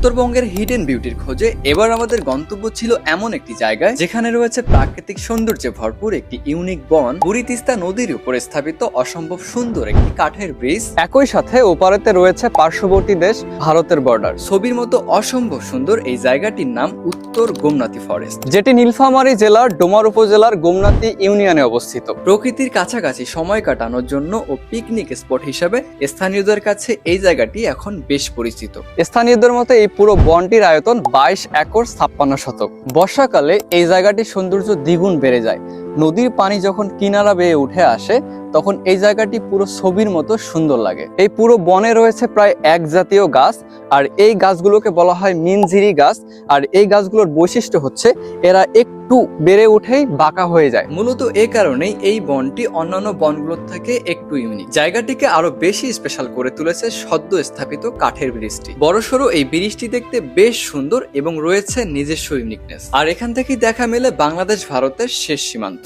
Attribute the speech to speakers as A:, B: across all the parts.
A: উত্তরবঙ্গের হিডেন বিউটির খোঁজে এবার আমাদের গন্তব্য ছিল এমন একটি জায়গায় যেখানে রয়েছে প্রাকৃতিক সৌন্দর্যে ভরপুর একটি ইউনিক বন, বুড়ি তিস্তা নদীর উপরে স্থাপিত অসম্ভব সুন্দর একটি কাঠের ব্রিজ, একই সাথে ওপারেতে রয়েছে পার্শ্ববর্তী দেশ ভারতের বর্ডার। ছবির মতো অসম্ভব সুন্দর এই জায়গাটির নাম উত্তর গোমনাথী ফরেস্ট, যেটি নীলফামারী জেলার ডোমার উপজেলার গোমনাথী ইউনিয়নে অবস্থিত। প্রকৃতির কাছাকাছি সময় কাটানোর জন্য ও পিকনিক স্পট হিসাবে স্থানীয়দের কাছে এই জায়গাটি এখন বেশ পরিচিত। স্থানীয়দের মতে এই পুরো বনটির আয়তন 22 একর 56 শতক। বর্ষাকালে এই জায়গাটির সৌন্দর্য দ্বিগুণ বেড়ে যায়। নদীর পানি যখন কিনারা বেয়ে উঠে আসে তখন এই জায়গাটি পুরো ছবির মতো সুন্দর লাগে। এই পুরো বনে রয়েছে প্রায় এক জাতীয় গাছ, আর এই গাছগুলোকে বলা হয় মিনঝিরি গাছ। আর এই গাছগুলোর বৈশিষ্ট্য হচ্ছে এরা একটু বেড়ে উঠেই বাঁকা হয়ে যায়। মূলত এ কারণেই এই বনটি অন্যান্য বনগুলোর থেকে একটু ইউনিক। জায়গাটিকে আরো বেশি স্পেশাল করে তুলেছে সদ্য স্থাপিত কাঠের ব্রিজটি। বড়সড় এই ব্রিজটি দেখতে বেশ সুন্দর এবং রয়েছে নিজস্ব ইউনিকনেস। আর এখান থেকেই দেখা মেলে বাংলাদেশ ভারতের শেষ সীমান্ত।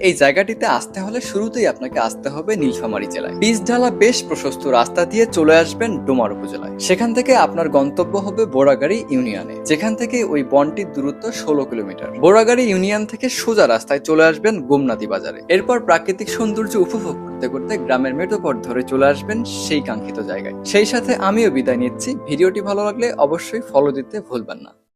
A: এই জায়গাটিতে আসতে হলে শুরুতেই আপনাকে আসতে হবে নীলফামারী জেলায়। পিচ ঢালা বেশ প্রশস্ত রাস্তা দিয়ে চলে আসবেন ডোমার উপজেলায়। সেখান থেকে আপনার গন্তব্য হবে বোরাগাড়ি ইউনিয়নে, যেখান থেকে ওই বনটির দূরত্ব 16 কিলোমিটার। বোরাগাড়ি ইউনিয়ন থেকে সোজা রাস্তায় চলে আসবেন গোমনাথী বাজারে। এরপর প্রাকৃতিক সৌন্দর্য উপভোগ করতে করতে গ্রামের মেঠোপথ ধরে চলে আসবেন সেই কাঙ্ক্ষিত জায়গায়। সেই সাথে আমিও বিদায় নিচ্ছি। ভিডিওটি ভালো লাগলে অবশ্যই ফলো দিতে ভুলবেন না।